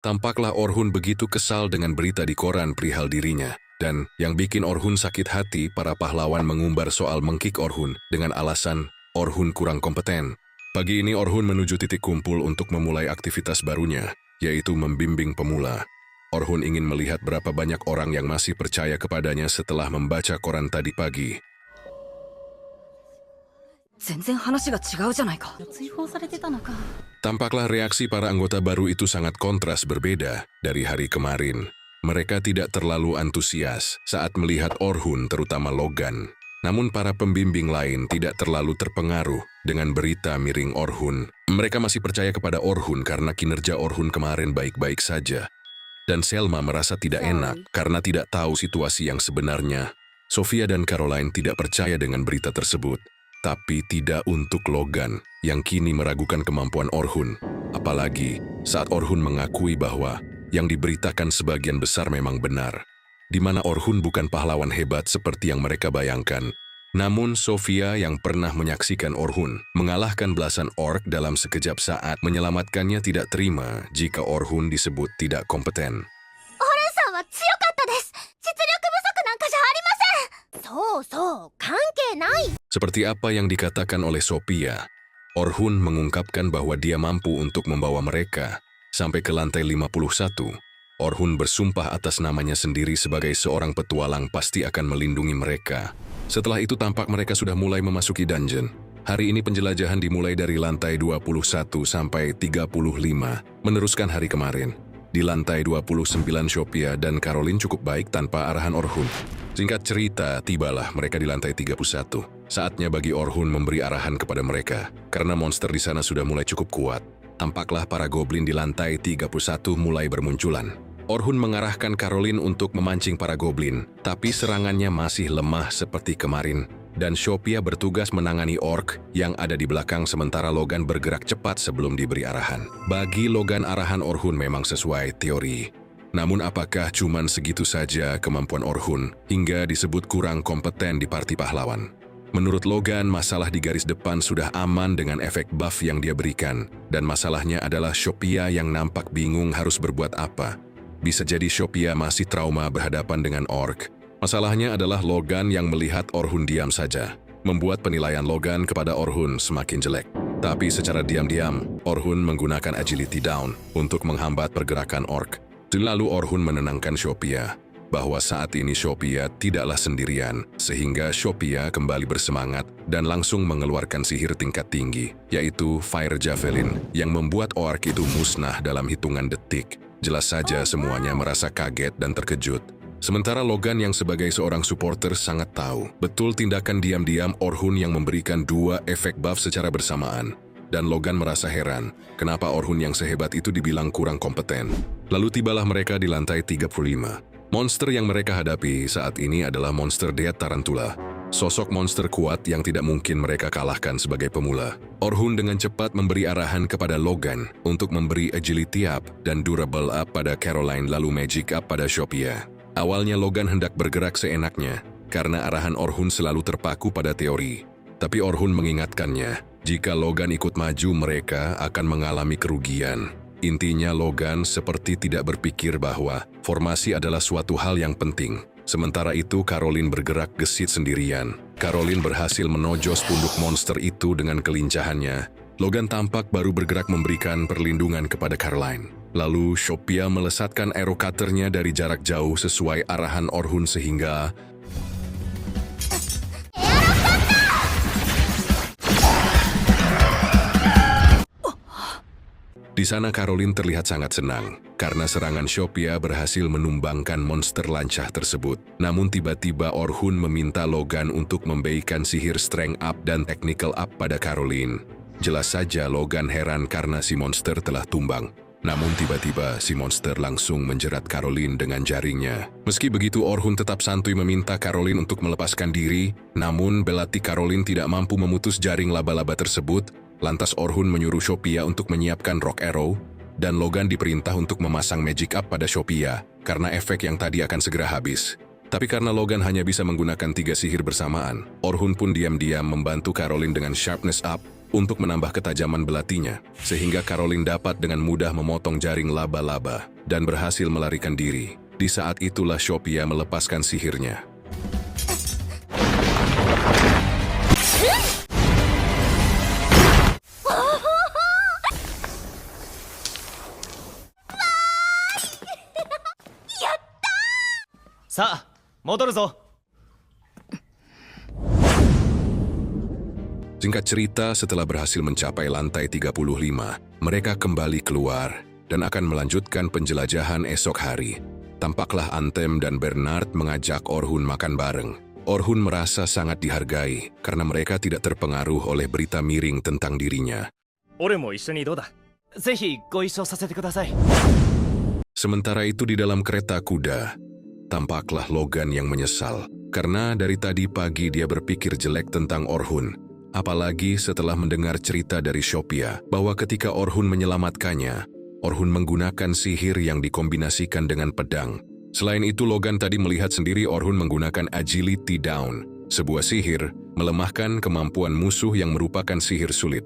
Tampaklah Orhun begitu kesal dengan berita di koran perihal dirinya. Dan yang bikin Orhun sakit hati, para pahlawan mengumbar soal mengkick Orhun dengan alasan Orhun kurang kompeten. Pagi ini Orhun menuju titik kumpul untuk memulai aktivitas barunya, yaitu membimbing pemula. Orhun ingin melihat berapa banyak orang yang masih percaya kepadanya setelah membaca koran tadi pagi. 全然話が違うじゃないか。追放されてたのか。 Tampaklah reaksi para anggota baru itu sangat kontras berbeda dari hari kemarin. Mereka tidak terlalu antusias saat melihat Orhun, terutama Logan. Namun para pembimbing lain tidak terlalu terpengaruh dengan berita miring Orhun. Mereka masih percaya kepada Orhun karena kinerja Orhun kemarin baik-baik saja. Dan Selma merasa tidak enak karena tidak tahu situasi yang sebenarnya. Sofia dan Caroline tidak percaya dengan berita tersebut. Tapi tidak untuk Logan yang kini meragukan kemampuan Orhun. Apalagi saat Orhun mengakui bahwa yang diberitakan sebagian besar memang benar. Di mana Orhun bukan pahlawan hebat seperti yang mereka bayangkan. Namun Sofia yang pernah menyaksikan Orhun mengalahkan belasan orc dalam sekejap saat menyelamatkannya tidak terima jika Orhun disebut tidak kompeten. さんは強かったです。実力不足なんかじゃありません。そうそう、関係ない。 Seperti apa yang dikatakan oleh Sophia, Orhun mengungkapkan bahwa dia mampu untuk membawa mereka sampai ke lantai 51. Orhun bersumpah atas namanya sendiri sebagai seorang petualang pasti akan melindungi mereka. Setelah itu tampak mereka sudah mulai memasuki dungeon. Hari ini penjelajahan dimulai dari lantai 21 sampai 35, meneruskan hari kemarin. Di lantai 29 Sophia dan Caroline cukup baik tanpa arahan Orhun. Singkat cerita, tibalah mereka di lantai 31. Saatnya bagi Orhun memberi arahan kepada mereka, karena monster di sana sudah mulai cukup kuat. Tampaklah para goblin di lantai 31 mulai bermunculan. Orhun mengarahkan Caroline untuk memancing para goblin, tapi serangannya masih lemah seperti kemarin. Dan Sophia bertugas menangani orc yang ada di belakang sementara Logan bergerak cepat sebelum diberi arahan. Bagi Logan, arahan Orhun memang sesuai teori. Namun apakah cuman segitu saja kemampuan Orhun hingga disebut kurang kompeten di parti pahlawan? Menurut Logan, masalah di garis depan sudah aman dengan efek buff yang dia berikan. Dan masalahnya adalah Sophia yang nampak bingung harus berbuat apa. Bisa jadi Sophia masih trauma berhadapan dengan orc. Masalahnya adalah Logan yang melihat Orhun diam saja, membuat penilaian Logan kepada Orhun semakin jelek. Tapi secara diam-diam, Orhun menggunakan agility down untuk menghambat pergerakan orc. Lalu Orhun menenangkan Sophia bahwa saat ini Sophia tidaklah sendirian, sehingga Sophia kembali bersemangat dan langsung mengeluarkan sihir tingkat tinggi, yaitu Fire Javelin, yang membuat orc itu musnah dalam hitungan detik. Jelas saja semuanya merasa kaget dan terkejut. Sementara Logan yang sebagai seorang supporter sangat tahu betul tindakan diam-diam Orhun yang memberikan dua efek buff secara bersamaan. Dan Logan merasa heran, kenapa Orhun yang sehebat itu dibilang kurang kompeten. Lalu tibalah mereka di lantai 35. Monster yang mereka hadapi saat ini adalah monster Death Tarantula. Sosok monster kuat yang tidak mungkin mereka kalahkan sebagai pemula. Orhun dengan cepat memberi arahan kepada Logan untuk memberi agility up dan durable up pada Caroline lalu magic up pada Sophia. Awalnya Logan hendak bergerak seenaknya karena arahan Orhun selalu terpaku pada teori. Tapi Orhun mengingatkannya, jika Logan ikut maju mereka akan mengalami kerugian. Intinya Logan seperti tidak berpikir bahwa formasi adalah suatu hal yang penting. Sementara itu Caroline bergerak gesit sendirian. Caroline berhasil menojos punduk monster itu dengan kelincahannya. Logan tampak baru bergerak memberikan perlindungan kepada Caroline. Lalu Sophia melesatkan arrow cutternya dari jarak jauh sesuai arahan Orhun sehingga di sana Caroline terlihat sangat senang karena serangan Sophia berhasil menumbangkan monster lancah tersebut. Namun tiba-tiba Orhun meminta Logan untuk memberikan sihir strength up dan technical up pada Caroline. Jelas saja Logan heran karena si monster telah tumbang. Namun tiba-tiba si monster langsung menjerat Caroline dengan jaringnya. Meski begitu Orhun tetap santuy meminta Caroline untuk melepaskan diri. Namun belati Caroline tidak mampu memutus jaring laba-laba tersebut. Lantas Orhun menyuruh Sophia untuk menyiapkan Rock Arrow, dan Logan diperintah untuk memasang Magic Up pada Sophia, karena efek yang tadi akan segera habis. Tapi karena Logan hanya bisa menggunakan 3 sihir bersamaan, Orhun pun diam-diam membantu Caroline dengan Sharpness Up untuk menambah ketajaman belatinya, sehingga Caroline dapat dengan mudah memotong jaring laba-laba dan berhasil melarikan diri. Di saat itulah Sophia melepaskan sihirnya. Sa, 戻るぞ。 Singkat cerita, setelah berhasil mencapai lantai 35, mereka kembali keluar dan akan melanjutkan penjelajahan esok hari. Tampaklah Anthem dan Bernard mengajak Orhun makan bareng. Orhun merasa sangat dihargai karena mereka tidak terpengaruh oleh berita miring tentang dirinya. 俺も一緒にどうだ。ぜひご一緒させてください。 Sementara itu di dalam kereta kuda, tampaklah Logan yang menyesal karena dari tadi pagi dia berpikir jelek tentang Orhun. Apalagi setelah mendengar cerita dari Sophia bahwa ketika Orhun menyelamatkannya, Orhun menggunakan sihir yang dikombinasikan dengan pedang. Selain itu, Logan tadi melihat sendiri Orhun menggunakan Agility Down, sebuah sihir melemahkan kemampuan musuh yang merupakan sihir sulit.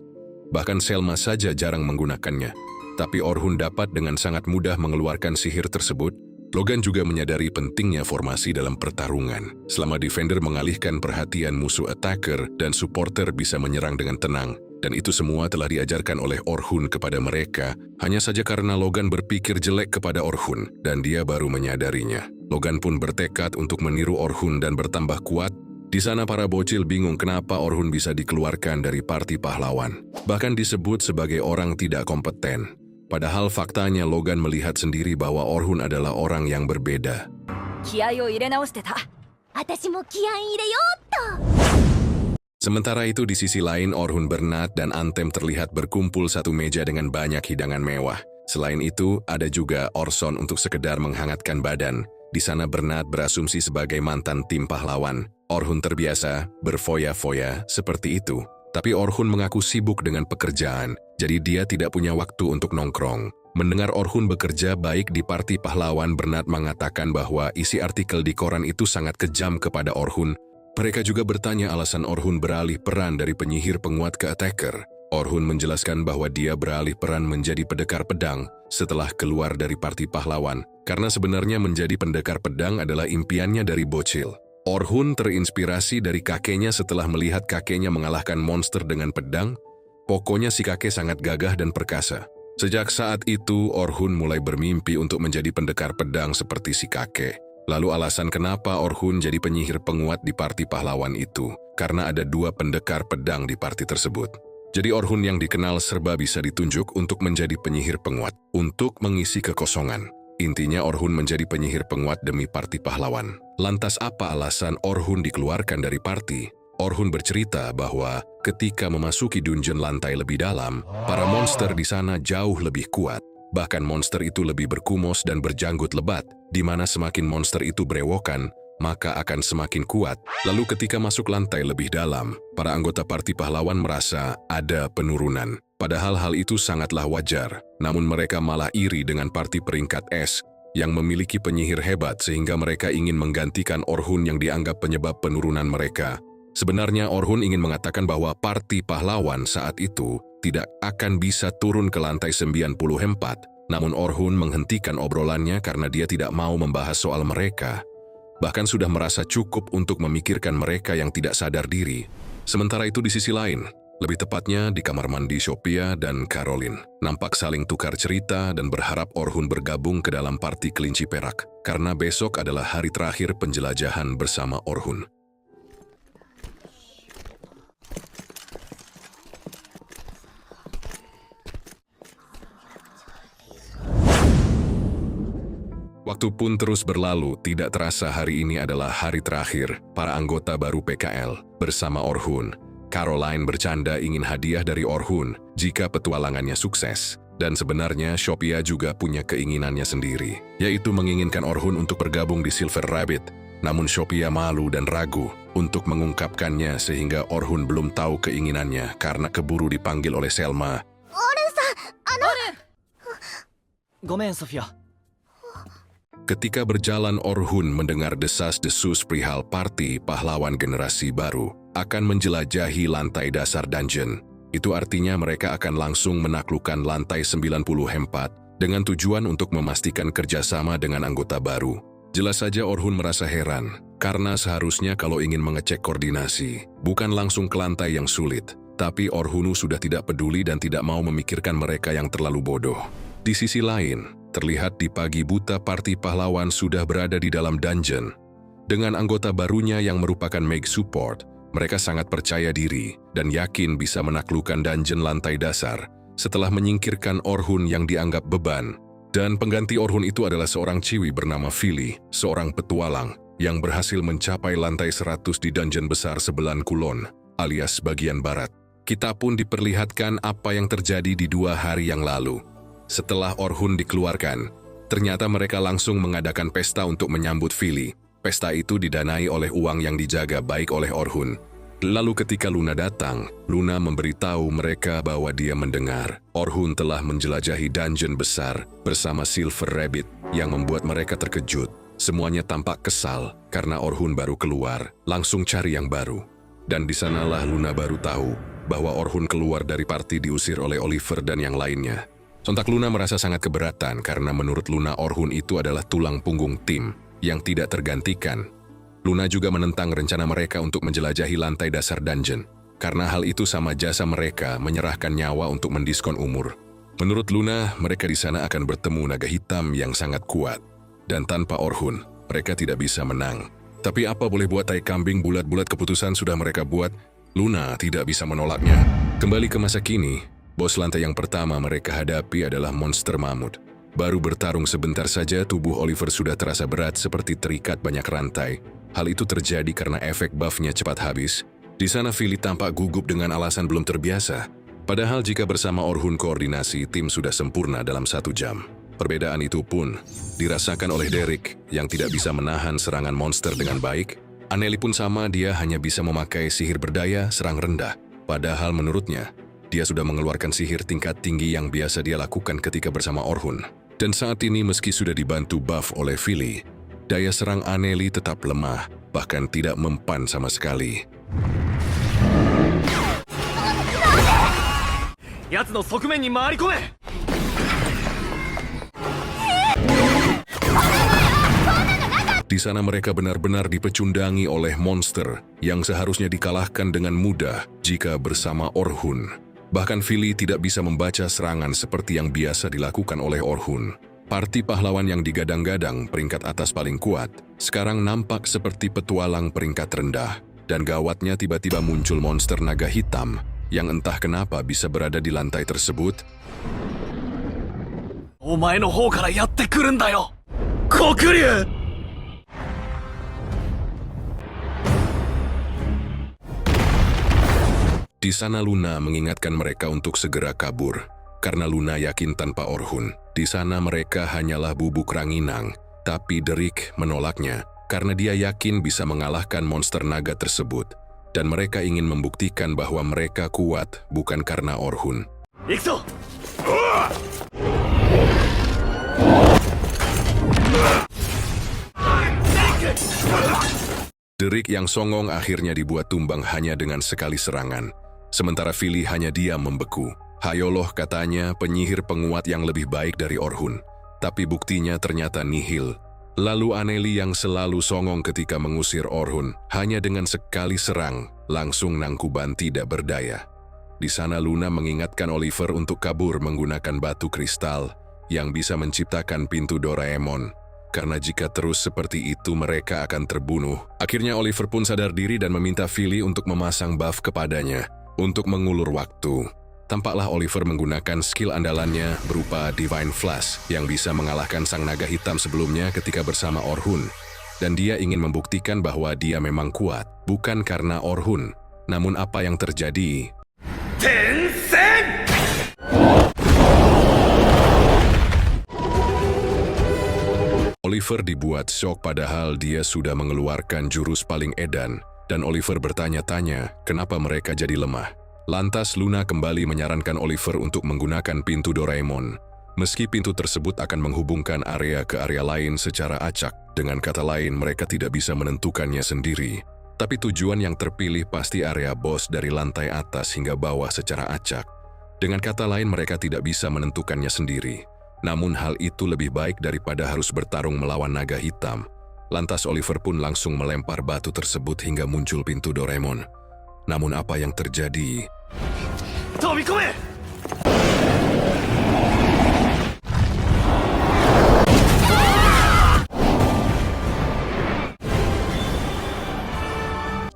Bahkan Selma saja jarang menggunakannya. Tapi Orhun dapat dengan sangat mudah mengeluarkan sihir tersebut. Logan juga menyadari pentingnya formasi dalam pertarungan. Selama defender mengalihkan perhatian musuh attacker dan supporter bisa menyerang dengan tenang. Dan itu semua telah diajarkan oleh Orhun kepada mereka, hanya saja karena Logan berpikir jelek kepada Orhun dan dia baru menyadarinya. Logan pun bertekad untuk meniru Orhun dan bertambah kuat. Di sana para bocil bingung kenapa Orhun bisa dikeluarkan dari parti pahlawan. Bahkan disebut sebagai orang tidak kompeten. Padahal faktanya Logan melihat sendiri bahwa Orhun adalah orang yang berbeda. 気合を入れ直してた。私も気合い入れようっと。 Sementara itu di sisi lain Orhun, Bernard, dan Anthem terlihat berkumpul satu meja dengan banyak hidangan mewah. Selain itu, ada juga Orson untuk sekedar menghangatkan badan. Di sana Bernard berasumsi sebagai mantan tim pahlawan. Orhun terbiasa berfoya-foya seperti itu. Tapi Orhun mengaku sibuk dengan pekerjaan, jadi dia tidak punya waktu untuk nongkrong. Mendengar Orhun bekerja baik di parti pahlawan, Bernard mengatakan bahwa isi artikel di koran itu sangat kejam kepada Orhun. Mereka juga bertanya alasan Orhun beralih peran dari penyihir penguat ke attacker. Orhun menjelaskan bahwa dia beralih peran menjadi pendekar pedang setelah keluar dari parti pahlawan, karena sebenarnya menjadi pendekar pedang adalah impiannya dari bocil. Orhun terinspirasi dari kakeknya setelah melihat kakeknya mengalahkan monster dengan pedang. Pokoknya si kakek sangat gagah dan perkasa. Sejak saat itu, Orhun mulai bermimpi untuk menjadi pendekar pedang seperti si kakek. Lalu alasan kenapa Orhun jadi penyihir penguat di parti pahlawan itu, karena ada 2 pendekar pedang di parti tersebut. Jadi Orhun yang dikenal serba bisa ditunjuk untuk menjadi penyihir penguat, untuk mengisi kekosongan. Intinya Orhun menjadi penyihir penguat demi parti pahlawan. Lantas apa alasan Orhun dikeluarkan dari parti? Orhun bercerita bahwa ketika memasuki dungeon lantai lebih dalam, para monster di sana jauh lebih kuat. Bahkan monster itu lebih berkumos dan berjanggut lebat, di mana semakin monster itu berewokan, maka akan semakin kuat. Lalu ketika masuk lantai lebih dalam, para anggota parti pahlawan merasa ada penurunan. Padahal hal itu sangatlah wajar, namun mereka malah iri dengan parti peringkat S yang memiliki penyihir hebat sehingga mereka ingin menggantikan Orhun yang dianggap penyebab penurunan mereka. Sebenarnya Orhun ingin mengatakan bahwa parti pahlawan saat itu tidak akan bisa turun ke lantai 94, namun Orhun menghentikan obrolannya karena dia tidak mau membahas soal mereka. Bahkan sudah merasa cukup untuk memikirkan mereka yang tidak sadar diri. Sementara itu di sisi lain, lebih tepatnya di kamar mandi Sophia dan Caroline, nampak saling tukar cerita dan berharap Orhun bergabung ke dalam parti kelinci perak, karena besok adalah hari terakhir penjelajahan bersama Orhun. Waktu pun terus berlalu, tidak terasa hari ini adalah hari terakhir para anggota baru PKL bersama Orhun. Caroline bercanda ingin hadiah dari Orhun jika petualangannya sukses. Dan sebenarnya Sophia juga punya keinginannya sendiri, yaitu menginginkan Orhun untuk bergabung di Silver Rabbit. Namun Sophia malu dan ragu untuk mengungkapkannya sehingga Orhun belum tahu keinginannya karena keburu dipanggil oleh Selma. ごめん、ソフィア。 Ketika berjalan, Orhun mendengar desas-desus perihal parti pahlawan generasi baru akan menjelajahi lantai dasar dungeon. Itu artinya mereka akan langsung menaklukkan lantai 94 dengan tujuan untuk memastikan kerjasama dengan anggota baru. Jelas saja Orhun merasa heran, karena seharusnya kalau ingin mengecek koordinasi, bukan langsung ke lantai yang sulit. Tapi Orhunu sudah tidak peduli dan tidak mau memikirkan mereka yang terlalu bodoh. Di sisi lain, terlihat di pagi buta parti pahlawan sudah berada di dalam dungeon. Dengan anggota barunya yang merupakan Meg Support, mereka sangat percaya diri dan yakin bisa menaklukkan dungeon lantai dasar setelah menyingkirkan Orhun yang dianggap beban. Dan pengganti Orhun itu adalah seorang ciwi bernama Fili, seorang petualang yang berhasil mencapai lantai 100 di dungeon besar Sebelan Kulon, alias bagian barat. Kita pun diperlihatkan apa yang terjadi di 2 hari yang lalu. Setelah Orhun dikeluarkan, ternyata mereka langsung mengadakan pesta untuk menyambut Fili. Pesta itu didanai oleh uang yang dijaga baik oleh Orhun. Lalu ketika Luna datang, Luna memberitahu mereka bahwa dia mendengar Orhun telah menjelajahi dungeon besar bersama Silver Rabbit yang membuat mereka terkejut. Semuanya tampak kesal karena Orhun baru keluar, langsung cari yang baru. Dan di sanalah Luna baru tahu bahwa Orhun keluar dari party diusir oleh Oliver dan yang lainnya. Sontak Luna merasa sangat keberatan karena menurut Luna Orhun itu adalah tulang punggung tim yang tidak tergantikan. Luna juga menentang rencana mereka untuk menjelajahi lantai dasar dungeon, karena hal itu sama jasa mereka menyerahkan nyawa untuk mendiskon umur. Menurut Luna, mereka di sana akan bertemu naga hitam yang sangat kuat, dan tanpa Orhun, mereka tidak bisa menang. Tapi apa boleh buat, tai kambing bulat-bulat keputusan sudah mereka buat, Luna tidak bisa menolaknya. Kembali ke masa kini, bos lantai yang pertama mereka hadapi adalah monster mamut. Baru bertarung sebentar saja tubuh Oliver sudah terasa berat seperti terikat banyak rantai. Hal itu terjadi karena efek buff-nya cepat habis. Di sana Fili tampak gugup dengan alasan belum terbiasa. Padahal jika bersama Orhun koordinasi, tim sudah sempurna dalam 1 jam. Perbedaan itu pun dirasakan oleh Derek yang tidak bisa menahan serangan monster dengan baik. Anneli pun sama, dia hanya bisa memakai sihir berdaya serang rendah. Padahal menurutnya, dia sudah mengeluarkan sihir tingkat tinggi yang biasa dia lakukan ketika bersama Orhun. Dan saat ini meski sudah dibantu buff oleh Fili, daya serang Anneli tetap lemah, bahkan tidak mempan sama sekali. 奴の側面に回り込め。 Di sana mereka benar-benar dipecundangi oleh monster yang seharusnya dikalahkan dengan mudah jika bersama Orhun. Bahkan Fili tidak bisa membaca serangan seperti yang biasa dilakukan oleh Orhun. Parti pahlawan yang digadang-gadang peringkat atas paling kuat, sekarang nampak seperti petualang peringkat rendah. Dan gawatnya tiba-tiba muncul monster naga hitam yang entah kenapa bisa berada di lantai tersebut. お前の方からやってくるんだよ、黒龍。 Di sana Luna mengingatkan mereka untuk segera kabur, karena Luna yakin tanpa Orhun, di sana mereka hanyalah bubuk ranginang. Tapi Derek menolaknya, karena dia yakin bisa mengalahkan monster naga tersebut. Dan mereka ingin membuktikan bahwa mereka kuat, bukan karena Orhun. Ikso! Derek yang songong akhirnya dibuat tumbang hanya dengan sekali serangan. Sementara Fili hanya diam membeku. Hayoloh katanya penyihir penguat yang lebih baik dari Orhun. Tapi buktinya ternyata nihil. Lalu Anneli yang selalu songong ketika mengusir Orhun, hanya dengan sekali serang, langsung nangkuban tidak berdaya. Di sana Luna mengingatkan Oliver untuk kabur menggunakan batu kristal yang bisa menciptakan pintu Doraemon. Karena jika terus seperti itu mereka akan terbunuh. Akhirnya Oliver pun sadar diri dan meminta Fili untuk memasang buff kepadanya. Untuk mengulur waktu, tampaklah Oliver menggunakan skill andalannya berupa Divine Flash yang bisa mengalahkan sang naga hitam sebelumnya ketika bersama Orhun. Dan dia ingin membuktikan bahwa dia memang kuat, bukan karena Orhun. Namun apa yang terjadi? Tenseng! Oliver dibuat shock padahal dia sudah mengeluarkan jurus paling edan. Dan Oliver bertanya-tanya kenapa mereka jadi lemah. Lantas Luna kembali menyarankan Oliver untuk menggunakan pintu Doraemon. Meski pintu tersebut akan menghubungkan area ke area lain secara acak, dengan kata lain mereka tidak bisa menentukannya sendiri. Tapi tujuan yang terpilih pasti area bos dari lantai atas hingga bawah secara acak. Dengan kata lain, mereka tidak bisa menentukannya sendiri. Namun hal itu lebih baik daripada harus bertarung melawan naga hitam. Lantas Oliver pun langsung melempar batu tersebut hingga muncul pintu Doraemon. Namun apa yang terjadi? 飛び込め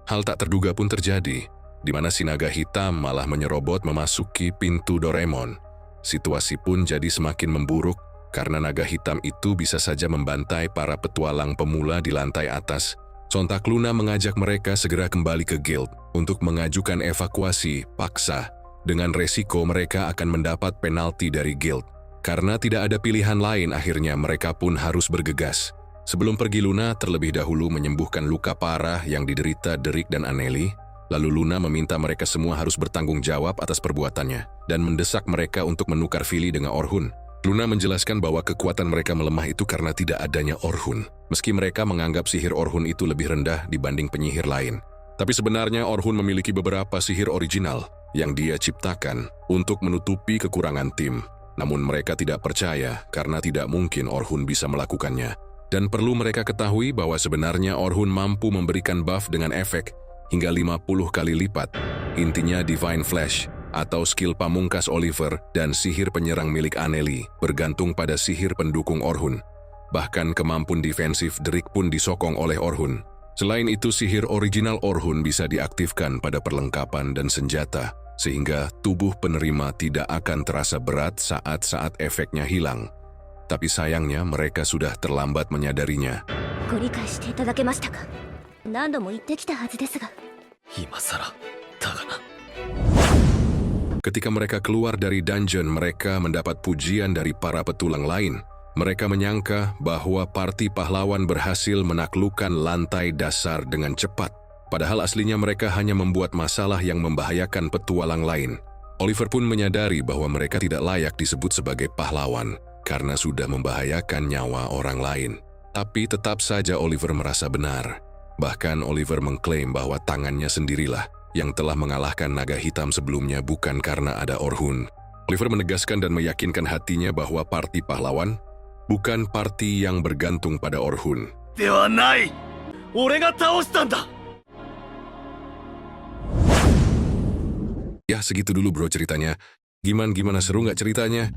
Hal tak terduga pun terjadi, di mana si naga hitam malah menyerobot memasuki pintu Doraemon. Situasi pun jadi semakin memburuk karena naga hitam itu bisa saja membantai para petualang pemula di lantai atas. Sontak Luna mengajak mereka segera kembali ke guild untuk mengajukan evakuasi paksa. Dengan resiko mereka akan mendapat penalti dari guild. Karena tidak ada pilihan lain, akhirnya mereka pun harus bergegas. Sebelum pergi, Luna terlebih dahulu menyembuhkan luka parah yang diderita Derek dan Anneli. Lalu Luna meminta mereka semua harus bertanggung jawab atas perbuatannya dan mendesak mereka untuk menukar Philly dengan Orhun. Luna menjelaskan bahwa kekuatan mereka melemah itu karena tidak adanya Orhun. Meski mereka menganggap sihir Orhun itu lebih rendah dibanding penyihir lain. Tapi sebenarnya Orhun memiliki beberapa sihir original yang dia ciptakan untuk menutupi kekurangan tim. Namun mereka tidak percaya karena tidak mungkin Orhun bisa melakukannya. Dan perlu mereka ketahui bahwa sebenarnya Orhun mampu memberikan buff dengan efek hingga 50 kali lipat. Intinya Divine Flash atau skill pamungkas Oliver dan sihir penyerang milik Anneli bergantung pada sihir pendukung Orhun. Bahkan kemampuan defensif Derek pun disokong oleh Orhun. Selain itu, sihir original Orhun bisa diaktifkan pada perlengkapan dan senjata, sehingga tubuh penerima tidak akan terasa berat saat-saat efeknya hilang. Tapi sayangnya mereka sudah terlambat menyadarinya. ご理解していただけましたか？何度も言ってきたはずですが。今さらだがな Ketika mereka keluar dari dungeon, mereka mendapat pujian dari para petualang lain. Mereka menyangka bahwa parti pahlawan berhasil menaklukkan lantai dasar dengan cepat. Padahal aslinya mereka hanya membuat masalah yang membahayakan petualang lain. Oliver pun menyadari bahwa mereka tidak layak disebut sebagai pahlawan karena sudah membahayakan nyawa orang lain. Tapi tetap saja Oliver merasa benar. Bahkan Oliver mengklaim bahwa tangannya sendirilah yang telah mengalahkan naga hitam sebelumnya, bukan karena ada Orhun. Oliver menegaskan dan meyakinkan hatinya bahwa parti pahlawan bukan parti yang bergantung pada Orhun. ではない、俺が倒したんだ。 Ya segitu dulu bro ceritanya. Gimana seru nggak ceritanya?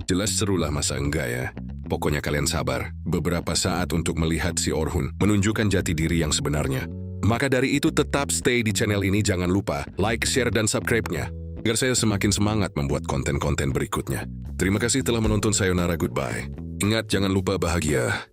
Jelas seru lah, masa enggak ya? Pokoknya kalian sabar beberapa saat untuk melihat si Orhun menunjukkan jati diri yang sebenarnya. Maka dari itu tetap stay di channel ini, jangan lupa like, share, dan subscribe-nya agar saya semakin semangat membuat konten-konten berikutnya. Terima kasih telah menonton, sayonara, goodbye. Ingat, jangan lupa bahagia.